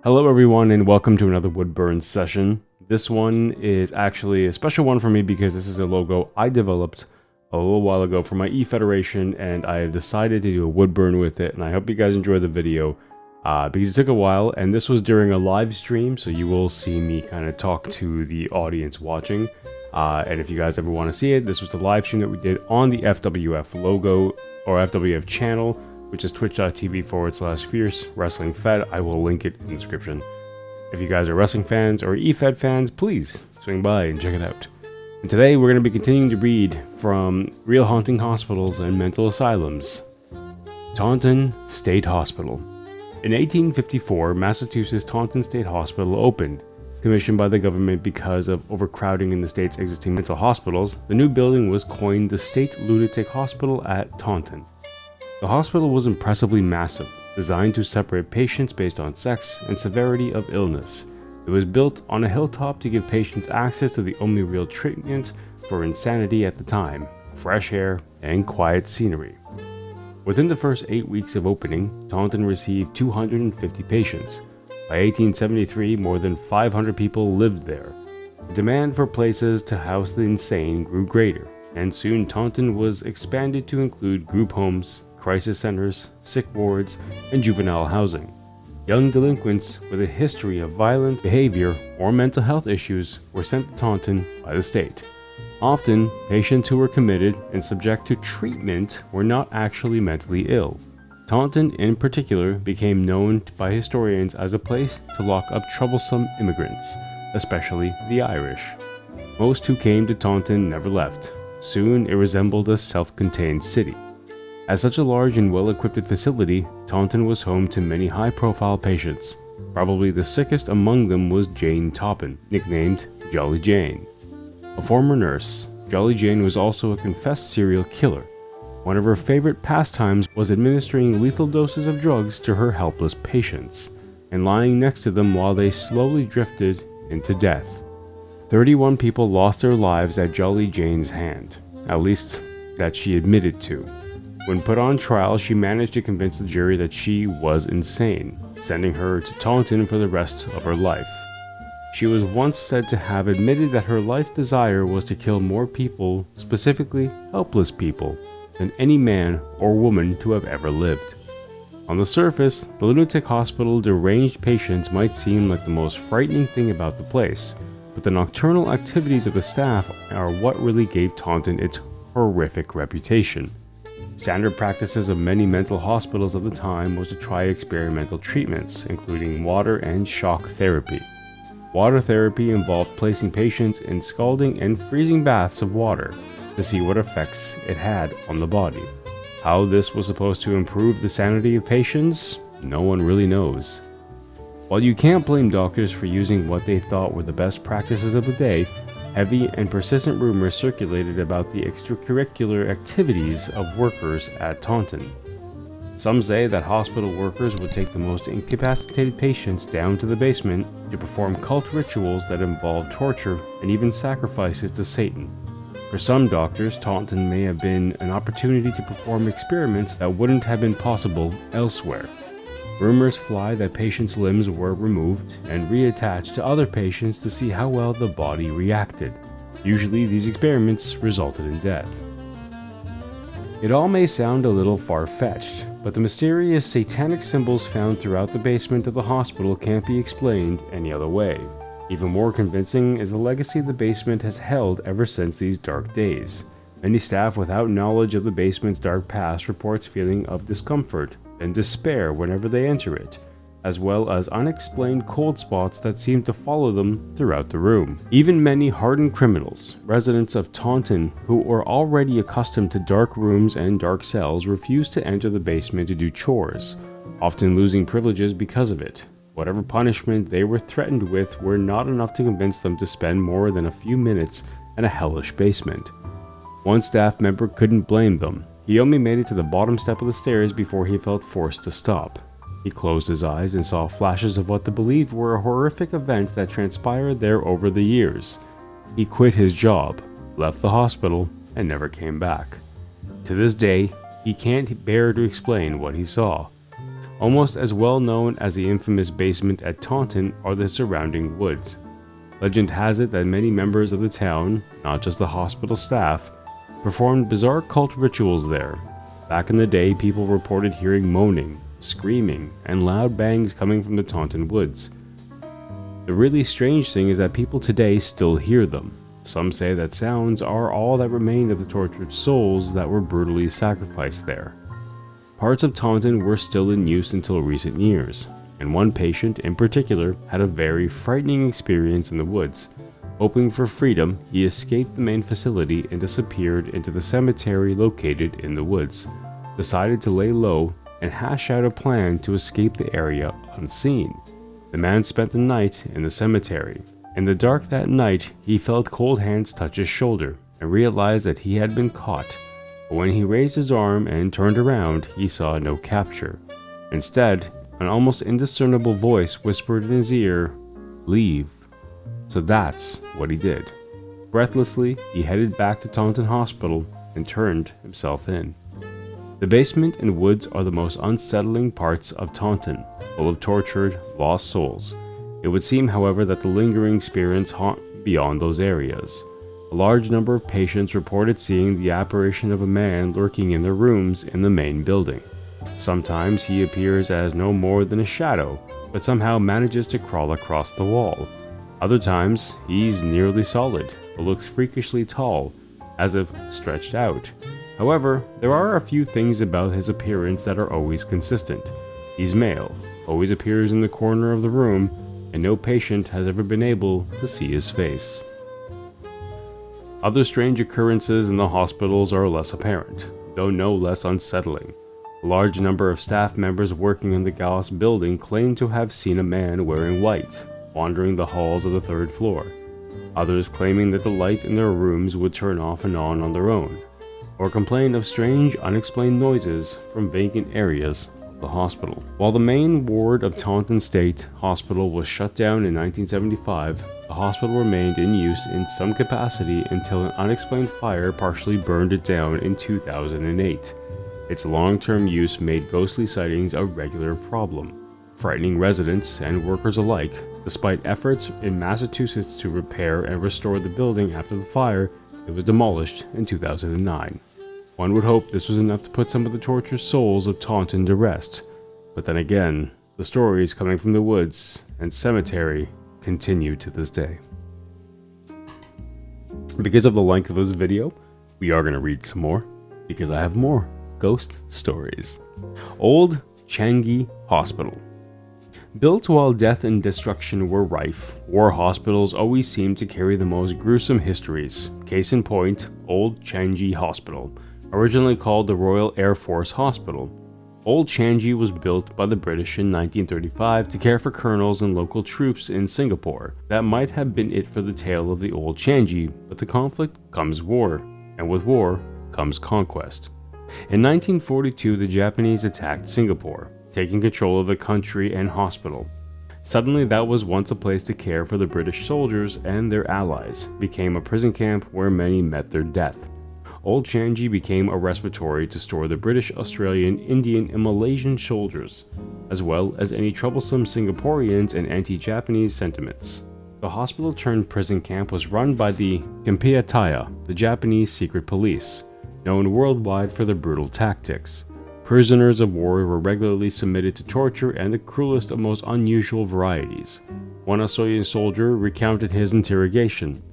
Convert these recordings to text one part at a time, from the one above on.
Hello everyone and welcome to another Woodburn session. This one is actually a special one for me because this is a logo I developed a little while ago for my E-Federation, and I have decided to do a Woodburn with it, and I hope you guys enjoy the video because it took a while, and this was during a live stream, so you will see me kind of talk to the audience watching. And if you guys ever want to see it, this was the live stream that we did on the FWF logo or FWF channel, which is twitch.tv/Fierce Wrestling Fed. I will link it in the description. If you guys are wrestling fans or eFed fans, please swing by and check it out. And today we're going to be continuing to read from Real Haunting Hospitals and Mental Asylums. Taunton State Hospital. In 1854, Massachusetts Taunton State Hospital opened. Commissioned by the government because of overcrowding in the state's existing mental hospitals, the new building was coined the State Lunatic Hospital at Taunton. The hospital was impressively massive, designed to separate patients based on sex and severity of illness. It was built on a hilltop to give patients access to the only real treatment for insanity at the time: fresh air and quiet scenery. Within the first 8 weeks of opening, Taunton received 250 patients. By 1873, more than 500 people lived there. The demand for places to house the insane grew greater, and soon Taunton was expanded to include group homes, crisis centers, sick wards, and juvenile housing. Young delinquents with a history of violent behavior or mental health issues were sent to Taunton by the state. Often, patients who were committed and subject to treatment were not actually mentally ill. Taunton, in particular, became known by historians as a place to lock up troublesome immigrants, especially the Irish. Most who came to Taunton never left. Soon, it resembled a self-contained city. As such a large and well-equipped facility, Taunton was home to many high-profile patients. Probably the sickest among them was Jane Toppin, nicknamed Jolly Jane. A former nurse, Jolly Jane was also a confessed serial killer. One of her favorite pastimes was administering lethal doses of drugs to her helpless patients, and lying next to them while they slowly drifted into death. 31 people lost their lives at Jolly Jane's hand, at least that she admitted to. When put on trial, she managed to convince the jury that she was insane, sending her to Taunton for the rest of her life. She was once said to have admitted that her life desire was to kill more people, specifically helpless people, than any man or woman to have ever lived. On the surface, the lunatic hospital deranged patients might seem like the most frightening thing about the place, but the nocturnal activities of the staff are what really gave Taunton its horrific reputation. Standard practices of many mental hospitals of the time was to try experimental treatments, including water and shock therapy. Water therapy involved placing patients in scalding and freezing baths of water to see what effects it had on the body. How this was supposed to improve the sanity of patients, no one really knows. While you can't blame doctors for using what they thought were the best practices of the day, heavy and persistent rumors circulated about the extracurricular activities of workers at Taunton. Some say that hospital workers would take the most incapacitated patients down to the basement to perform cult rituals that involved torture and even sacrifices to Satan. For some doctors, Taunton may have been an opportunity to perform experiments that wouldn't have been possible elsewhere. Rumors fly that patients' limbs were removed and reattached to other patients to see how well the body reacted. Usually, these experiments resulted in death. It all may sound a little far-fetched, but the mysterious satanic symbols found throughout the basement of the hospital can't be explained any other way. Even more convincing is the legacy the basement has held ever since these dark days. Many staff without knowledge of the basement's dark past reports feeling of discomfort and despair whenever they enter it, as well as unexplained cold spots that seem to follow them throughout the room. Even many hardened criminals, residents of Taunton who were already accustomed to dark rooms and dark cells, refused to enter the basement to do chores, often losing privileges because of it. Whatever punishment they were threatened with were not enough to convince them to spend more than a few minutes in a hellish basement. One staff member couldn't blame them. He only made it to the bottom step of the stairs before he felt forced to stop. He closed his eyes and saw flashes of what they believed were a horrific event that transpired there over the years. He quit his job, left the hospital, and never came back. To this day, he can't bear to explain what he saw. Almost as well known as the infamous basement at Taunton are the surrounding woods. Legend has it that many members of the town, not just the hospital staff, performed bizarre cult rituals there. Back in the day, people reported hearing moaning, screaming, and loud bangs coming from the Taunton woods. The really strange thing is that people today still hear them. Some say that sounds are all that remained of the tortured souls that were brutally sacrificed there. Parts of Taunton were still in use until recent years, and one patient in particular had a very frightening experience in the woods. Hoping for freedom, he escaped the main facility and disappeared into the cemetery located in the woods, decided to lay low and hash out a plan to escape the area unseen. The man spent the night in the cemetery. In the dark that night, he felt cold hands touch his shoulder and realized that he had been caught. But when he raised his arm and turned around, he saw no capture. Instead, an almost indiscernible voice whispered in his ear, "Leave." So that's what he did. Breathlessly, he headed back to Taunton Hospital and turned himself in. The basement and woods are the most unsettling parts of Taunton, full of tortured, lost souls. It would seem, however, that the lingering spirits haunt beyond those areas. A large number of patients reported seeing the apparition of a man lurking in their rooms in the main building. Sometimes he appears as no more than a shadow, but somehow manages to crawl across the wall. Other times, he's nearly solid, but looks freakishly tall, as if stretched out. However, there are a few things about his appearance that are always consistent. He's male, always appears in the corner of the room, and no patient has ever been able to see his face. Other strange occurrences in the hospitals are less apparent, though no less unsettling. A large number of staff members working in the Gauss building claim to have seen a man wearing white, wandering the halls of the third floor. Others claiming that the light in their rooms would turn off and on their own, or complain of strange, unexplained noises from vacant areas of the hospital. While the main ward of Taunton State Hospital was shut down in 1975, the hospital remained in use in some capacity until an unexplained fire partially burned it down in 2008. Its long-term use made ghostly sightings a regular problem, frightening residents and workers alike. Despite efforts in Massachusetts to repair and restore the building after the fire, it was demolished in 2009. One would hope this was enough to put some of the tortured souls of Taunton to rest, but then again, the stories coming from the woods and cemetery continue to this day. Because of the length of this video, we are going to read some more, because I have more ghost stories. Old Changi Hospital. Built while death and destruction were rife, war hospitals always seemed to carry the most gruesome histories. Case in point, Old Changi Hospital, originally called the Royal Air Force Hospital. Old Changi was built by the British in 1935 to care for colonels and local troops in Singapore. That might have been it for the tale of the Old Changi, but the conflict comes war, and with war comes conquest. In 1942, the Japanese attacked Singapore, taking control of the country and hospital. Suddenly, that was once a place to care for the British soldiers and their allies, became a prison camp where many met their death. Old Changi became a respiratory to store the British, Australian, Indian, and Malaysian soldiers, as well as any troublesome Singaporeans and anti-Japanese sentiments. The hospital turned prison camp was run by the Kempiataya, the Japanese secret police, known worldwide for their brutal tactics. Prisoners of war were regularly submitted to torture and the cruelest of most unusual varieties. One Australian soldier recounted his interrogation.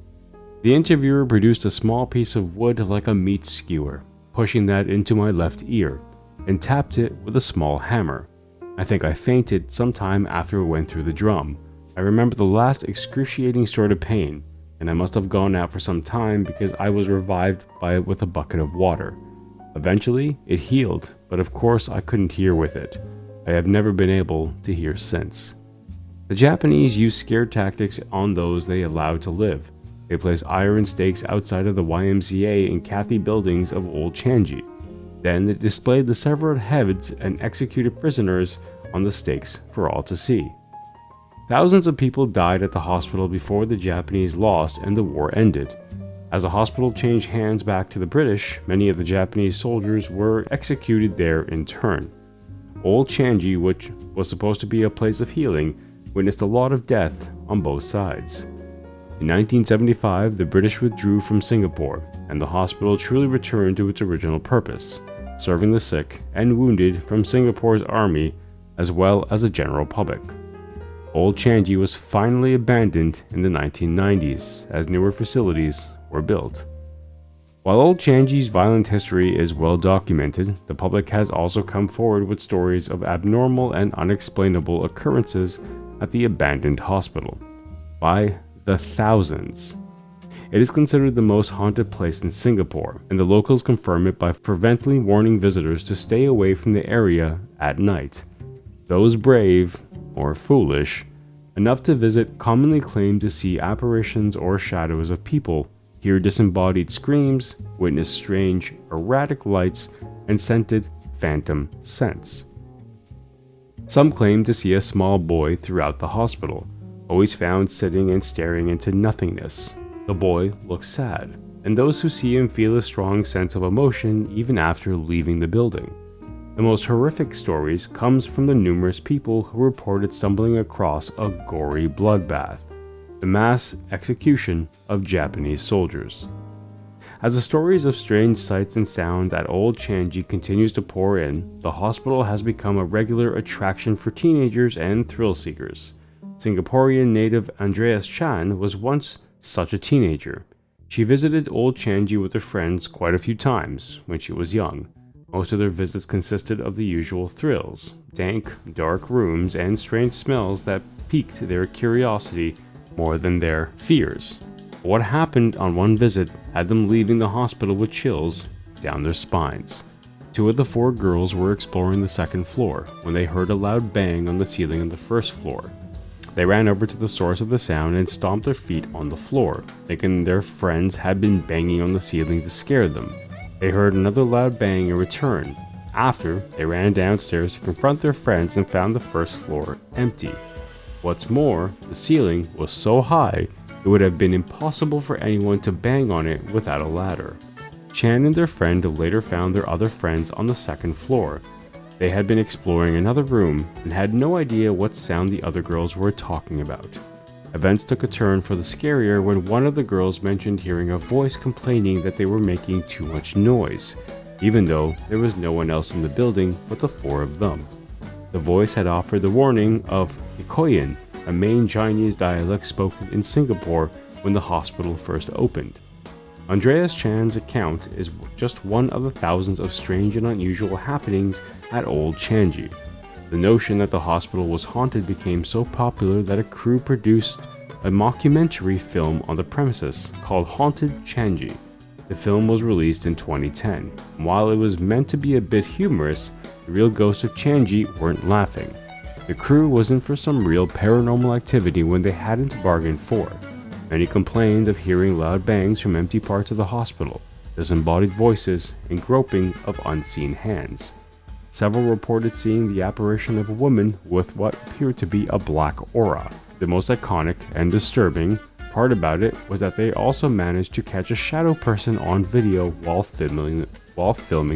The interviewer produced a small piece of wood like a meat skewer, pushing that into my left ear, and tapped it with a small hammer. I think I fainted sometime after it went through the drum. I remember the last excruciating sort of pain, and I must have gone out for some time because I was revived by it with a bucket of water. Eventually, it healed, but of course I couldn't hear with it. I have never been able to hear since. The Japanese used scare tactics on those they allowed to live. They placed iron stakes outside of the YMCA and Cathay buildings of Old Changi. Then they displayed the severed heads and executed prisoners on the stakes for all to see. Thousands of people died at the hospital before the Japanese lost and the war ended. As the hospital changed hands back to the British, many of the Japanese soldiers were executed there in turn. Old Changi, which was supposed to be a place of healing, witnessed a lot of death on both sides. In 1975, the British withdrew from Singapore, and the hospital truly returned to its original purpose, serving the sick and wounded from Singapore's army as well as the general public. Old Changi was finally abandoned in the 1990s as newer facilities were built. While Old Changi's violent history is well documented, the public has also come forward with stories of abnormal and unexplainable occurrences at the abandoned hospital. By the thousands. It is considered the most haunted place in Singapore, and the locals confirm it by fervently warning visitors to stay away from the area at night. Those brave, or foolish, enough to visit commonly claim to see apparitions or shadows of people, hear disembodied screams, witness strange, erratic lights, and scented phantom scents. Some claim to see a small boy throughout the hospital, always found sitting and staring into nothingness. The boy looks sad, and those who see him feel a strong sense of emotion even after leaving the building. The most horrific stories comes from the numerous people who reported stumbling across a gory bloodbath, the mass execution of Japanese soldiers. As the stories of strange sights and sounds at Old Changi continues to pour in, the hospital has become a regular attraction for teenagers and thrill seekers. Singaporean native Andreas Chan was once such a teenager. She visited Old Changi with her friends quite a few times when she was young. Most of their visits consisted of the usual thrills, dank, dark rooms, and strange smells that piqued their curiosity more than their fears. What happened on one visit had them leaving the hospital with chills down their spines. 2 of the 4 girls were exploring the second floor when they heard a loud bang on the ceiling on the first floor. They ran over to the source of the sound and stomped their feet on the floor, thinking their friends had been banging on the ceiling to scare them. They heard another loud bang in return. After, they ran downstairs to confront their friends and found the first floor empty. What's more, the ceiling was so high it would have been impossible for anyone to bang on it without a ladder. Chan and their friend later found their other friends on the second floor. They had been exploring another room and had no idea what sound the other girls were talking about. Events took a turn for the scarier when one of the girls mentioned hearing a voice complaining that they were making too much noise, even though there was no one else in the building but the 4 of them. The voice had offered the warning of Ikoyan, a main Chinese dialect spoken in Singapore when the hospital first opened. Andreas Chan's account is just one of the thousands of strange and unusual happenings at Old Changi. The notion that the hospital was haunted became so popular that a crew produced a mockumentary film on the premises called Haunted Changi. The film was released in 2010, and while it was meant to be a bit humorous, the real ghosts of Changi weren't laughing. The crew was in for some real paranormal activity when they hadn't bargained for. Many complained of hearing loud bangs from empty parts of the hospital, disembodied voices, and groping of unseen hands. Several reported seeing the apparition of a woman with what appeared to be a black aura. The most iconic and disturbing part about it was that they also managed to catch a shadow person on video while filming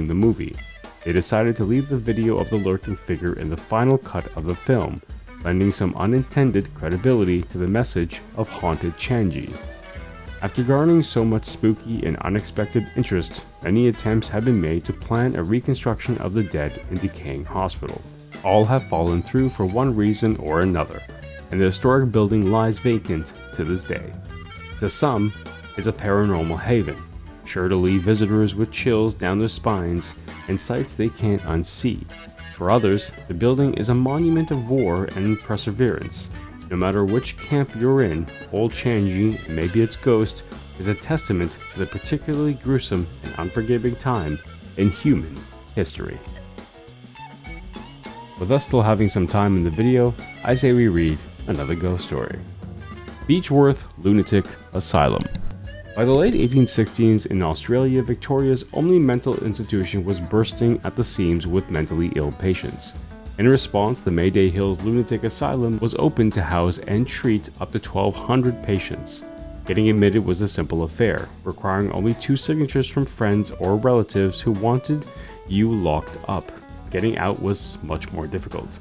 the movie. They decided to leave the video of the lurking figure in the final cut of the film, lending some unintended credibility to the message of Haunted Changi. After garnering so much spooky and unexpected interest, many attempts have been made to plan a reconstruction of the dead and decaying hospital. All have fallen through for one reason or another, and the historic building lies vacant to this day. To some, it's a paranormal haven, sure to leave visitors with chills down their spines and sights they can't unsee. For others, the building is a monument of war and perseverance. No matter which camp you're in, Old Changi, and maybe its ghost, is a testament to the particularly gruesome and unforgiving time in human history. With us still having some time in the video, I say we read another ghost story. Beechworth Lunatic Asylum. By the late 1860s in Australia, Victoria's only mental institution was bursting at the seams with mentally ill patients. In response, the Mayday Hills Lunatic Asylum was opened to house and treat up to 1,200 patients. Getting admitted was a simple affair, requiring only 2 signatures from friends or relatives who wanted you locked up. getting out was much more difficult.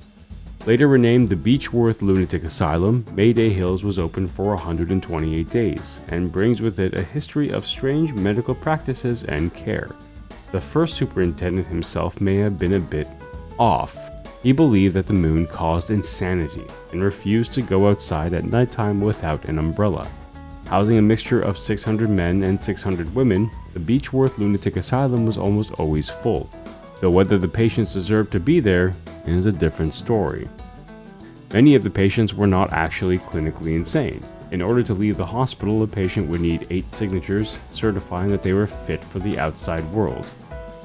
Later renamed the Beechworth Lunatic Asylum, Mayday Hills was open for 128 days and brings with it a history of strange medical practices and care. The first superintendent himself may have been a bit off. He believed that the moon caused insanity and refused to go outside at nighttime without an umbrella. Housing a mixture of 600 men and 600 women, the Beechworth Lunatic Asylum was almost always full, though whether the patients deserved to be there is a different story. Many of the patients were not actually clinically insane. In order to leave the hospital, a patient would need 8 signatures certifying that they were fit for the outside world.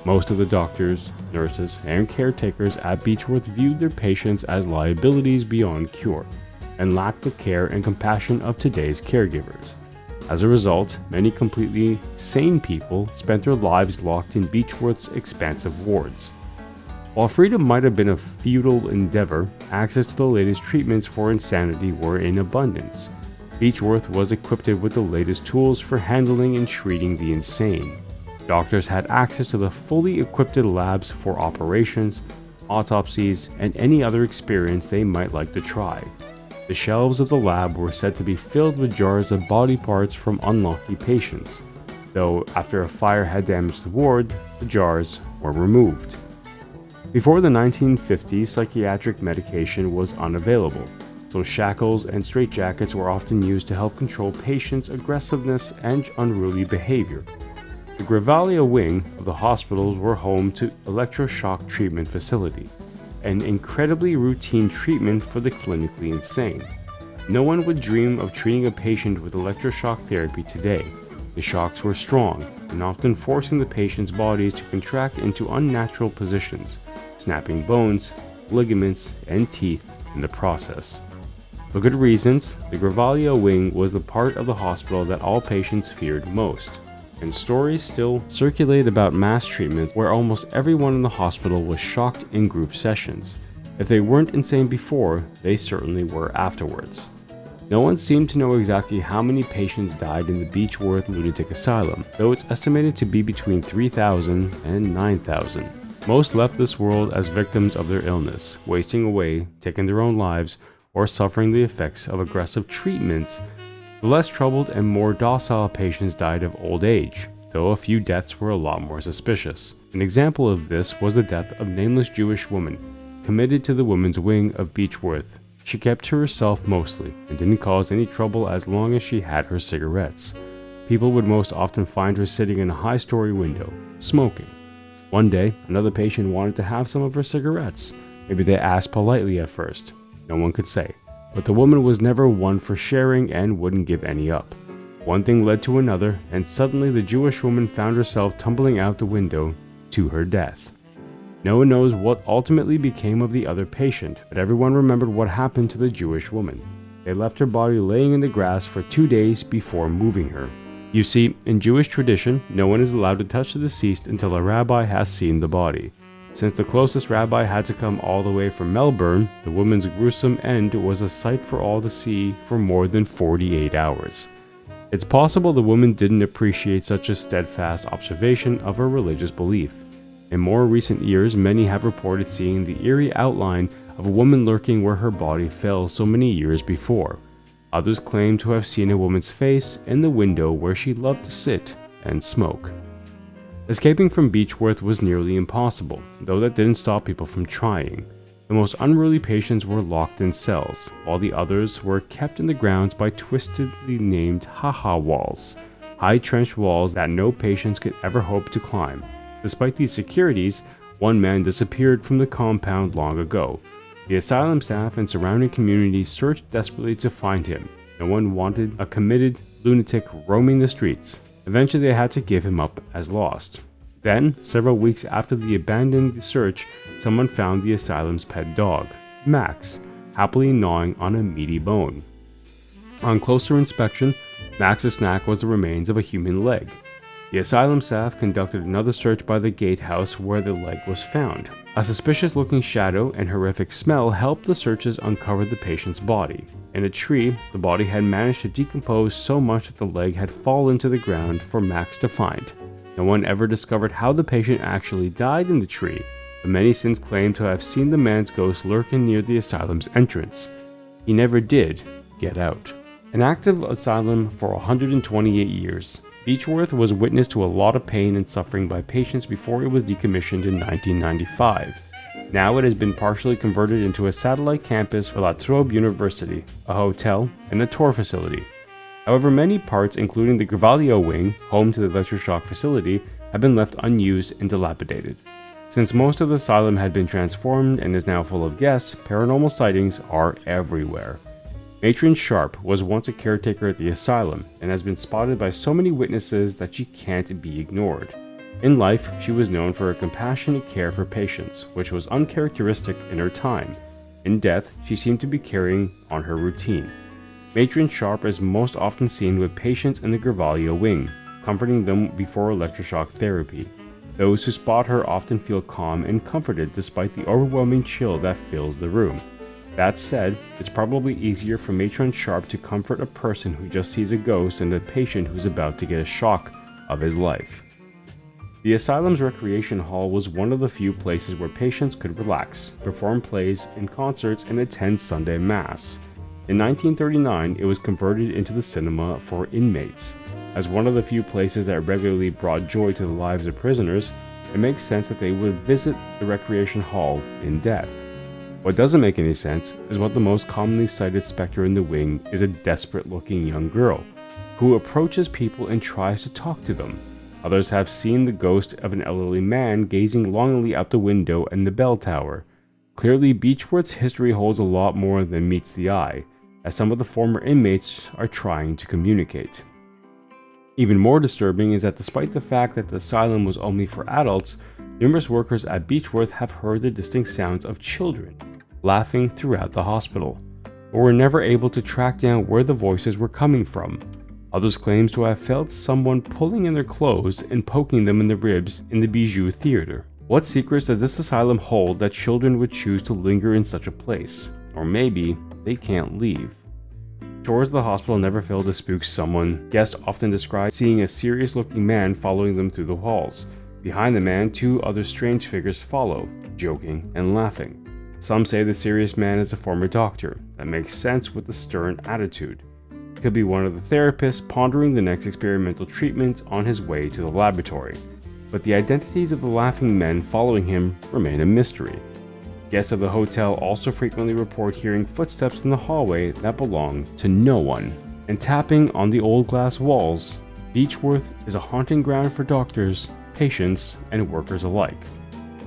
Most of the doctors, nurses, and caretakers at Beechworth viewed their patients as liabilities beyond cure, and lacked the care and compassion of today's caregivers. As a result, many completely sane people spent their lives locked in Beechworth's expansive wards. While freedom might have been a futile endeavor, access to the latest treatments for insanity were in abundance. Beechworth was equipped with the latest tools for handling and treating the insane. Doctors had access to the fully equipped labs for operations, autopsies, and any other experience they might like to try. The shelves of the lab were said to be filled with jars of body parts from unlucky patients, though after a fire had damaged the ward, the jars were removed. Before the 1950s, psychiatric medication was unavailable, so shackles and straitjackets were often used to help control patients' aggressiveness and unruly behavior. The Gravalia wing of the hospitals were home to electroshock treatment facility, an incredibly routine treatment for the clinically insane. No one would dream of treating a patient with electroshock therapy today. The shocks were strong and often forcing the patient's bodies to contract into unnatural positions, snapping bones, ligaments, and teeth in the process. For good reasons, the Gravalia wing was the part of the hospital that all patients feared most. And stories still circulate about mass treatments where almost everyone in the hospital was shocked in group sessions. If they weren't insane before, they certainly were afterwards. No one seemed to know exactly how many patients died in the Beechworth Lunatic Asylum, though it's estimated to be between 3,000 and 9,000. Most left this world as victims of their illness, wasting away, taking their own lives, or suffering the effects of aggressive treatments. The less troubled and more docile patients died of old age, though a few deaths were a lot more suspicious. An example of this was the death of a nameless Jewish woman, committed to the women's wing of Beechworth. She kept to herself mostly, and didn't cause any trouble as long as she had her cigarettes. People would most often find her sitting in a high-story window, smoking. One day, another patient wanted to have some of her cigarettes. Maybe they asked politely at first. No one could say. But the woman was never one for sharing and wouldn't give any up. One thing led to another, and suddenly the Jewish woman found herself tumbling out the window to her death. No one knows what ultimately became of the other patient, but everyone remembered what happened to the Jewish woman. They left her body laying in the grass for 2 days before moving her. You see, in Jewish tradition, no one is allowed to touch the deceased until a rabbi has seen the body. Since the closest rabbi had to come all the way from Melbourne, the woman's gruesome end was a sight for all to see for more than 48 hours. It's possible the woman didn't appreciate such a steadfast observation of her religious belief. In more recent years, many have reported seeing the eerie outline of a woman lurking where her body fell so many years before. Others claim to have seen a woman's face in the window where she loved to sit and smoke. Escaping from Beechworth was nearly impossible, though that didn't stop people from trying. The most unruly patients were locked in cells, while the others were kept in the grounds by twistedly named ha-ha walls, high trenched walls that no patients could ever hope to climb. Despite these securities, one man disappeared from the compound long ago. The asylum staff and surrounding communities searched desperately to find him. No one wanted a committed lunatic roaming the streets. Eventually they had to give him up as lost. Then, several weeks after the abandoned search, someone found the asylum's pet dog, Max, happily gnawing on a meaty bone. On closer inspection, Max's snack was the remains of a human leg. The asylum staff conducted another search by the gatehouse where the leg was found. A suspicious-looking shadow and horrific smell helped the searchers uncover the patient's body. In a tree, the body had managed to decompose so much that the leg had fallen to the ground for Max to find. No one ever discovered how the patient actually died in the tree, but many since claim to have seen the man's ghost lurking near the asylum's entrance. He never did get out. An active asylum for 128 years, Beechworth was witness to a lot of pain and suffering by patients before it was decommissioned in 1995. Now it has been partially converted into a satellite campus for La Trobe University, a hotel, and a tour facility. However, many parts, including the Gravalio wing, home to the electroshock facility, have been left unused and dilapidated. Since most of the asylum had been transformed and is now full of guests, paranormal sightings are everywhere. Matron Sharp was once a caretaker at the asylum and has been spotted by so many witnesses that she can't be ignored. In life, she was known for her compassionate care for patients, which was uncharacteristic in her time. In death, she seemed to be carrying on her routine. Matron Sharp is most often seen with patients in the Gravalio wing, comforting them before electroshock therapy. Those who spot her often feel calm and comforted despite the overwhelming chill that fills the room. That said, it's probably easier for Matron Sharp to comfort a person who just sees a ghost than a patient who's about to get a shock of his life. The asylum's recreation hall was one of the few places where patients could relax, perform plays and concerts, and attend Sunday Mass. In 1939, it was converted into the cinema for inmates. As one of the few places that regularly brought joy to the lives of prisoners, it makes sense that they would visit the recreation hall in death. What doesn't make any sense is what the most commonly cited specter in the wing is a desperate-looking young girl who approaches people and tries to talk to them. Others have seen the ghost of an elderly man gazing longingly out the window in the bell tower. Clearly, Beechworth's history holds a lot more than meets the eye, as some of the former inmates are trying to communicate. Even more disturbing is that despite the fact that the asylum was only for adults, numerous workers at Beechworth have heard the distinct sounds of children laughing throughout the hospital, but were never able to track down where the voices were coming from. Others claim to have felt someone pulling in their clothes and poking them in the ribs in the Bijou Theater. What secrets does this asylum hold that children would choose to linger in such a place? Or maybe they can't leave. Tours of the hospital never fail to spook someone. Guests often describe seeing a serious-looking man following them through the halls. Behind the man, two other strange figures follow, joking and laughing. Some say the serious man is a former doctor. That makes sense with the stern attitude. It could be one of the therapists pondering the next experimental treatment on his way to the laboratory. But the identities of the laughing men following him remain a mystery. Guests of the hotel also frequently report hearing footsteps in the hallway that belong to no one. And tapping on the old glass walls, Beechworth is a haunting ground for doctors, patients, and workers alike.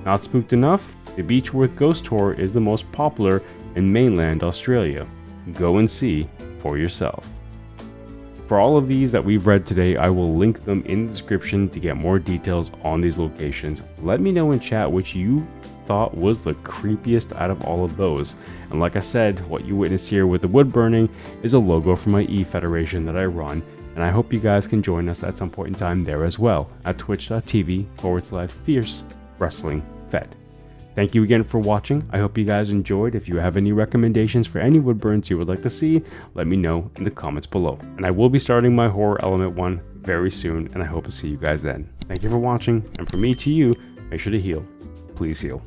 Not spooked enough? The Beechworth Ghost Tour is the most popular in mainland Australia. Go and see for yourself. For all of these that we've read today, I will link them in the description to get more details on these locations. Let me know in chat which you thought was the creepiest out of all of those. And like I said, what you witnessed here with the wood burning is a logo for my E-Federation that I run, and I hope you guys can join us at some point in time there as well at twitch.tv/Fierce Wrestling Fed. Thank you again for watching. I hope you guys enjoyed. If you have any recommendations for any wood burns you would like to see, let me know in the comments below. And I will be starting my horror element one very soon, and I hope to see you guys then. Thank you for watching, and from me to you, make sure to heal. Please heal.